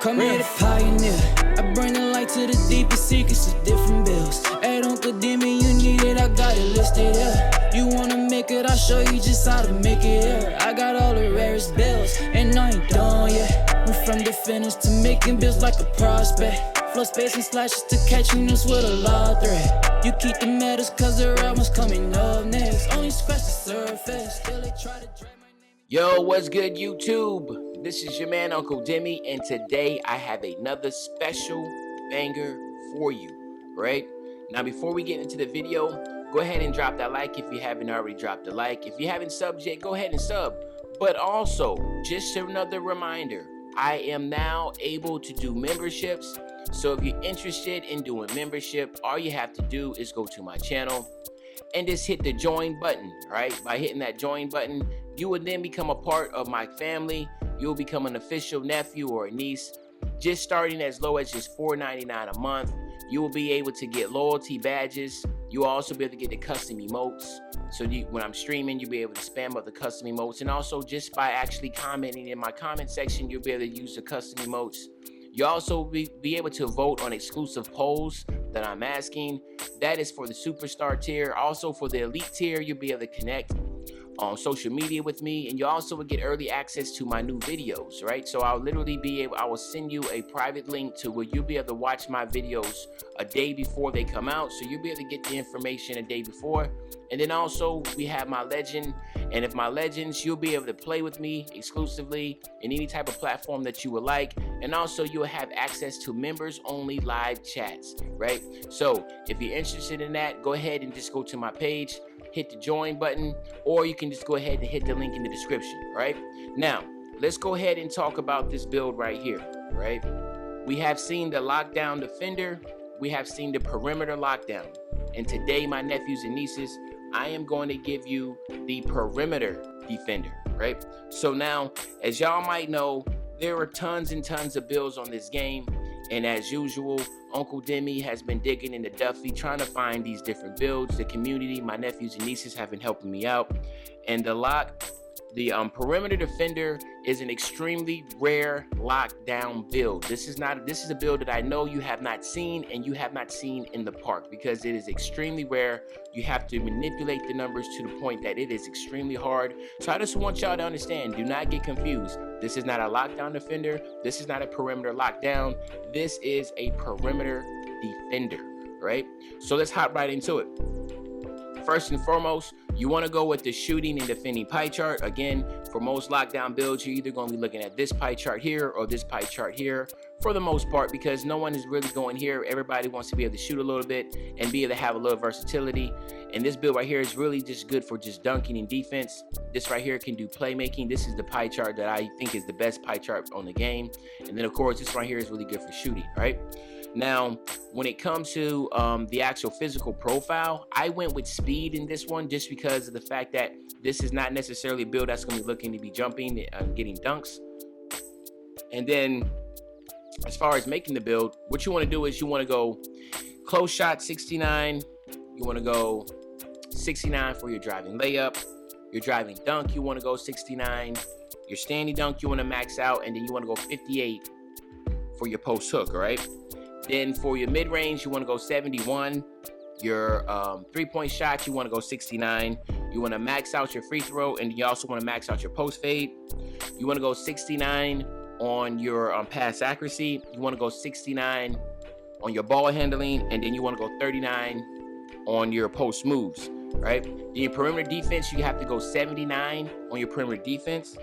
Call me the pioneer. I bring the light to the deepest secrets of different bills. Hey, don't condemn me, you need it, I got it listed here. You wanna make it, I'll show you just how to make it here. I got all the rarest bills, and I ain't done yet. Went from defenders to making bills like a prospect. Flow space and slashes to catching us with a lot of threat. You keep the medals cause the real one's coming up next. Only scratch the surface, still they try to drag my name. Yo, what's good, YouTube? This is your man, Uncle Demi, and today I have another special banger for you, right? Now, before we get into the video, go ahead and drop that like if you haven't already dropped a like. If you haven't subbed yet, go ahead and sub. But also, just another reminder, I am now able to do memberships. So if you're interested in doing membership, all you have to do is go to my channel and just hit the join button, right? By hitting that join button, you will then become a part of my family. You'll become an official nephew or a niece, just starting as low as just $4.99 a month. You will be able to get loyalty badges. You'll also be able to get the custom emotes. So when I'm streaming, you'll be able to spam up the custom emotes. And also just by actually commenting in my comment section, you'll be able to use the custom emotes. You'll also be able to vote on exclusive polls that I'm asking. That is for the superstar tier. Also for the elite tier, you'll be able to connect on social media with me, and you also will get early access to my new videos, right? So I'll literally be able, I will send you a private link to where you'll be able to watch my videos a day before they come out. So you'll be able to get the information a day before. And then also we have my legend, and if my legends, you'll be able to play with me exclusively in any type of platform that you would like. And also you'll have access to members only live chats, right? So if you're interested in that, go ahead and just go to my page, hit the join button, or you can just go ahead and hit the link in the description, right? Now, let's go ahead and talk about this build right here, right? We have seen the lockdown defender, we have seen the perimeter lockdown, and today, my nephews and nieces, I am going to give you the perimeter defender, right? So now, as y'all might know, there are tons and tons of builds on this game, and as usual, Uncle Demi has been digging in the Duffy trying to find these different builds. The community, my nephews and nieces have been helping me out. And the perimeter defender is an extremely rare lockdown build. This is a build that I know you have not seen, and you have not seen in the park, because it is extremely rare. You have to manipulate the numbers to the point that it is extremely hard. So I just want y'all to understand, do not get confused. This is not a lockdown defender. This is not a perimeter lockdown. This is a perimeter defender, right? So let's hop right into it. First and foremost, you want to go with the shooting and defending pie chart. Again, for most lockdown builds, you're either going to be looking at this pie chart here or this pie chart here for the most part, because no one is really going here. Everybody wants to be able to shoot a little bit and be able to have a little versatility. And this build right here is really just good for just dunking and defense. This right here can do playmaking. This is the pie chart that I think is the best pie chart on the game. And then of course, this right here is really good for shooting, right? Now, when it comes to the actual physical profile, I went with speed in this one just because of the fact that this is not necessarily a build that's going to be looking to be jumping and getting dunks. And then as far as making the build, what you want to do is you want to go close shot 69. You want to go 69 for your driving layup. Your driving dunk, you want to go 69. Your standing dunk, you want to max out. And then you want to go 58 for your post hook, all right? Then for your mid-range, you want to go 71. Your three-point shot, you want to go 69. You want to max out your free throw, and you also want to max out your post fade. You want to go 69 on your pass accuracy. You want to go 69 on your ball handling, and then you want to go 39 on your post moves, right? In your perimeter defense, you have to go 79 on your perimeter defense.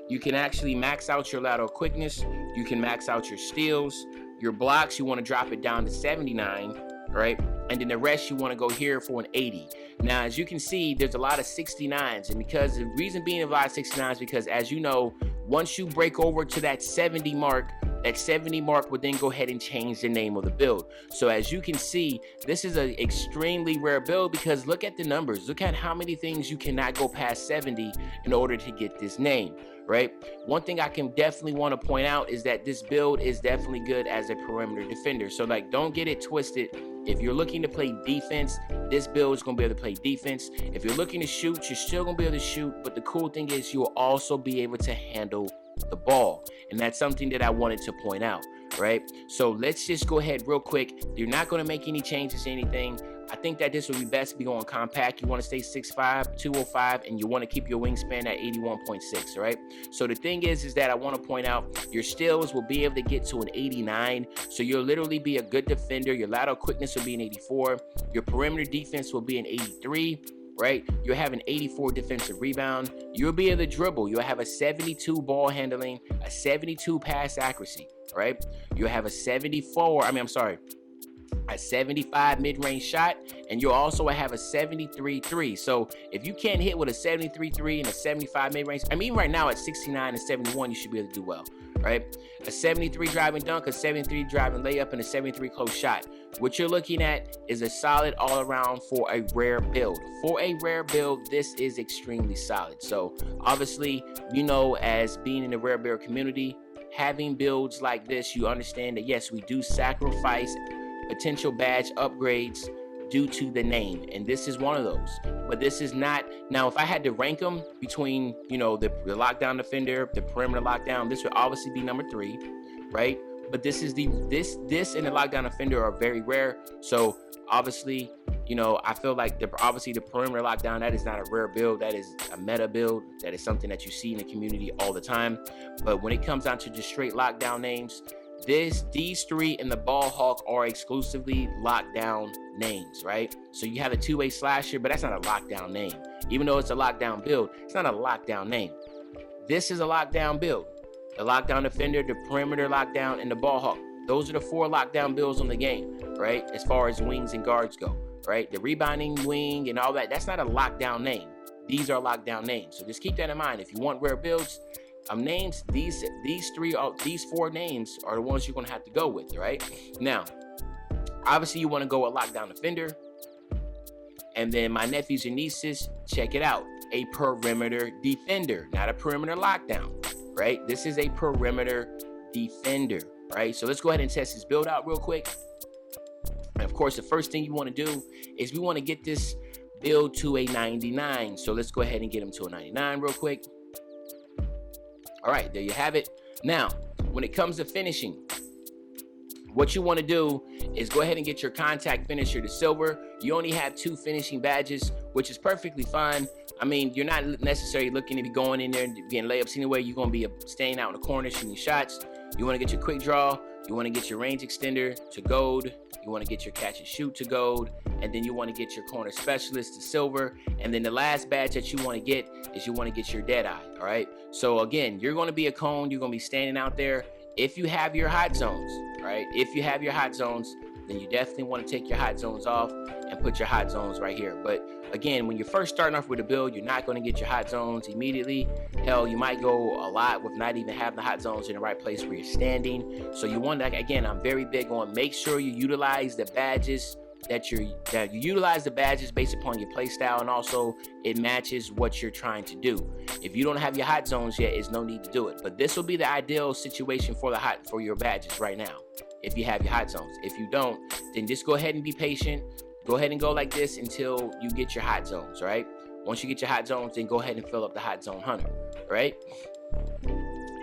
You can actually max out your lateral quickness. You can max out your steals. Your blocks, you want to drop it down to 79, right? And then the rest, you want to go here for an 80. Now, as you can see, there's a lot of 69s. And because the reason being a lot of 69s, because as you know, once you break over to that 70 mark, that 70 mark would then go ahead and change the name of the build. So as you can see, this is an extremely rare build, because look at the numbers. Look at how many things you cannot go past 70 in order to get this name, right? One thing I can definitely want to point out is that this build is definitely good as a perimeter defender. So like, don't get it twisted. If you're looking to play defense, this build is going to be able to play defense. If you're looking to shoot, you're still going to be able to shoot. But the cool thing is you'll also be able to handle the ball. And that's something that I wanted to point out, right? So let's just go ahead real quick. You're not going to make any changes to anything. I think that this would be best to be going compact. You want to stay 6'5", 205, and you want to keep your wingspan at 81.6, right? So the thing is that I want to point out your steals will be able to get to an 89. So you'll literally be a good defender. Your lateral quickness will be an 84. Your perimeter defense will be an 83. Right? You'll have an 84 defensive rebound. You'll be able to dribble. You'll have a 72 ball handling, a 72 pass accuracy, right? You'll have a 75 mid-range shot, and you'll also have a 73 3. So if you can't hit with a 73 3 and a 75 mid-range, I mean, right now at 69 and 71, you should be able to do well, right? A 73 driving dunk, a 73 driving layup, and a 73 close shot. What you're looking at is a solid all-around for a rare build. For a rare build, this is extremely solid. So obviously, you know, as being in the rare build community, having builds like this, you understand that yes, we do sacrifice potential badge upgrades due to the name, and this is one of those. But this is not. Now, if I had to rank them between, you know, the lockdown defender, the perimeter lockdown, this would obviously be number 3, right? But this is this and the lockdown defender are very rare. So obviously, you know, I feel like the perimeter lockdown, that is not a rare build. That is a meta build. That is something that you see in the community all the time. But when it comes down to just straight lockdown names, these 3 and the ball hawk are exclusively lockdown names, right? So you have a 2-way slasher, but that's not a lockdown name. Even though it's a lockdown build, it's not a lockdown name. This is a lockdown build. The lockdown defender, the perimeter lockdown, and the ball hawk. Those are the 4 lockdown builds on the game, right? As far as wings and guards go, right? The rebounding wing and all that, that's not a lockdown name. These are lockdown names. So just keep that in mind. If you want rare builds, names, these 4 names are the ones you're gonna have to go with, right? Now, obviously you want to go with lockdown defender, and then my nephews and nieces, check it out, a perimeter defender, not a perimeter lockdown, right? This is a perimeter defender, right? So let's go ahead and test this build out real quick. And of course, the first thing you want to do is we want to get this build to a 99. So let's go ahead and get him to a 99 real quick. All right, there you have it. Now, when it comes to finishing, what you want to do is go ahead and get your contact finisher to silver. You only have 2 finishing badges, which is perfectly fine. I mean, you're not necessarily looking to be going in there and getting layups anyway. You're going to be staying out in the corner shooting shots. You want to get your quick draw. You want to get your range extender to gold. You want to get your catch and shoot to gold. And then you want to get your corner specialist to silver. And then the last badge that you want to get is you want to get your dead eye. All right. So again, you're going to be a cone. You're going to be standing out there. If you have your hot zones, right? If you have your hot zones, then you definitely want to take your hot zones off and put your hot zones right here. But again, when you're first starting off with a build, you're not going to get your hot zones immediately. Hell, you might go a lot with not even having the hot zones in the right place where you're standing. So you want to, again, I'm very big on make sure you utilize the badges that you utilize the badges based upon your play style, and also it matches what you're trying to do. If you don't have your hot zones yet, there's no need to do it. But this will be the ideal situation for your badges right now, if you have your hot zones. If you don't, then just go ahead and be patient. Go ahead and go like this until you get your hot zones, right? Once you get your hot zones, then go ahead and fill up the hot zone hunter, right?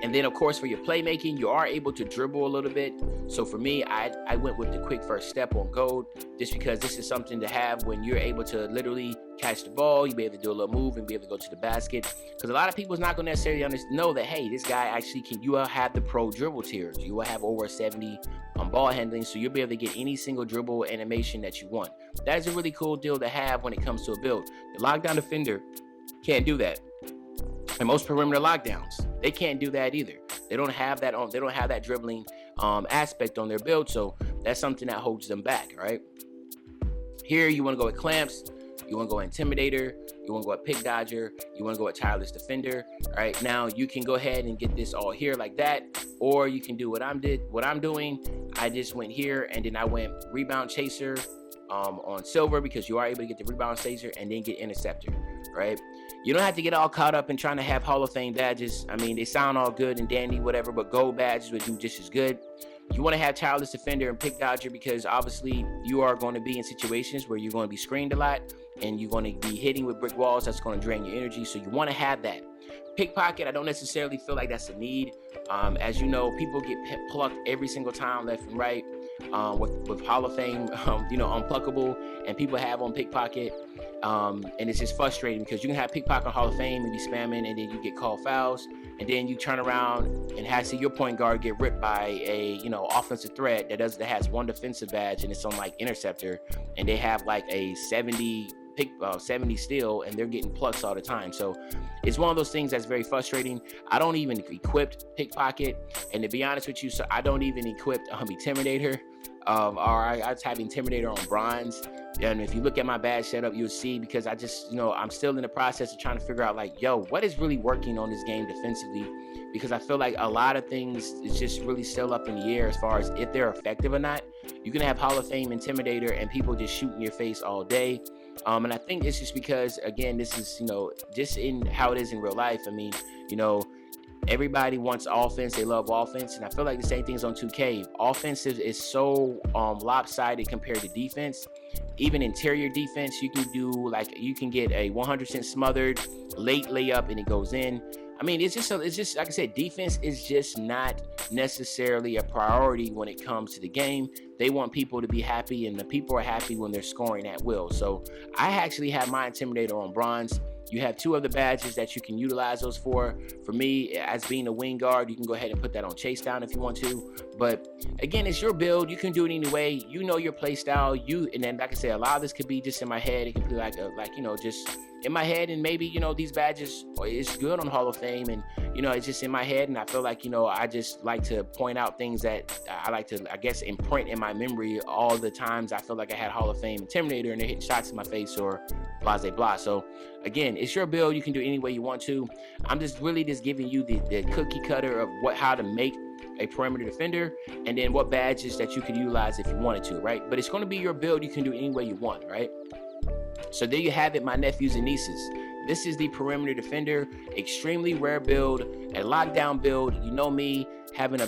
And then, of course, for your playmaking, you are able to dribble a little bit. So for me, I went with the quick first step on gold, just because this is something to have when you're able to literally catch the ball. You'll be able to do a little move and be able to go to the basket. Because a lot of people is not going to necessarily know that, hey, this guy actually can, you will have the pro dribble tiers. You will have over 70 on ball handling, so you'll be able to get any single dribble animation that you want. That is a really cool deal to have when it comes to a build. The lockdown defender can't do that. And most perimeter lockdowns, they can't do that either. They don't have that on. They don't have that dribbling aspect on their build, so that's something that holds them back. Right here, you want to go with clamps. You want to go intimidator. You want to go at pick dodger. You want to go at tireless defender. All right, now you can go ahead and get this all here like that, or you can do what I'm doing. I just went here and then I went rebound chaser on silver, because you are able to get the rebound chaser and then get interceptor. Right. You don't have to get all caught up in trying to have Hall of Fame badges. I mean, they sound all good and dandy, whatever, but gold badges would do just as good. You want to have tireless defender and pick dodger, because obviously you are going to be in situations where you're going to be screened a lot and you're going to be hitting with brick walls. That's going to drain your energy. So you want to have that. Pickpocket, I don't necessarily feel like that's a need. As you know, people get plucked every single time, left and right. With Hall of Fame, unpluckable, and people have on pickpocket. And it's just frustrating because you can have pickpocket Hall of Fame and be spamming, and then you get called fouls, and then you turn around and have see your point guard get ripped by a offensive threat that has one defensive badge and it's on like interceptor, and they have like a 70 steal, and they're getting plucks all the time. So it's one of those things that's very frustrating. I don't even equip pickpocket, and to be honest with you, so I don't even equip Intimidator. Or I have Intimidator on bronze. And if you look at my badge setup, you'll see, because I just, I'm still in the process of trying to figure out like, what is really working on this game defensively? Because I feel like a lot of things is just really still up in the air as far as if they're effective or not. You can have Hall of Fame Intimidator and people just shooting your face all day. And I think it's just because, again, this is, just in how it is in real life. I mean, everybody wants offense. They love offense. And I feel like the same thing's on 2K. Offense is so lopsided compared to defense. Even interior defense, you can get a 100% smothered late layup and it goes in. I mean, it's just like I said, defense is just not necessarily a priority when it comes to the game. They want people to be happy, and the people are happy when they're scoring at will. So I actually have my Intimidator on bronze. You have two other badges that you can utilize those for. For me, as being a wing guard, you can go ahead and put that on chase down if you want to. But again, it's your build. You can do it anyway. You know your play style. And then, like I said, a lot of this could be just in my head. It could be just in my head, and maybe these badges is good on Hall of Fame, and it's just in my head, and I feel like I just like to point out things that I like to, I guess, imprint in my memory all the times I feel like I had Hall of Fame Intimidator and they're hitting shots in my face or blah blah blah. So again, it's your build. You can do it any way you want to. I'm just really just giving you the cookie cutter of how to make a perimeter defender, and then what badges that you could utilize if you wanted to, right? But it's going to be your build. You can do it any way you want, right? So there you have it, my nephews and nieces. This is the perimeter defender, extremely rare build, a lockdown build. You know me,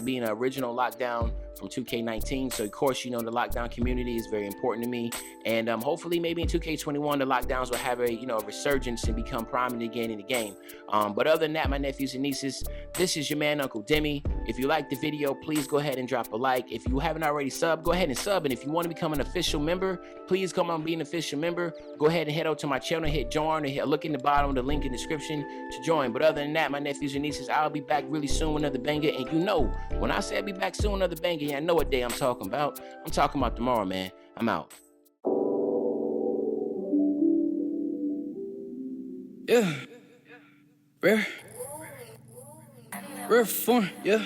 being an original lockdown from 2K19. So of course, the lockdown community is very important to me. And hopefully maybe in 2K21, the lockdowns will have a resurgence and become prominent again in the game. But other than that, my nephews and nieces, this is your man, Uncle Demi. If you liked the video, please go ahead and drop a like. If you haven't already subbed, go ahead and sub. And if you want to become an official member, please come on, be an official member. Go ahead and head over to my channel, hit join, or look in the bottom of the link in the description to join. But other than that, my nephews and nieces, I'll be back really soon with another banger. And when I say I'll be back soon with another banger, I know what day I'm talking about. I'm talking about tomorrow, man. I'm out. Yeah. Rare form, yeah.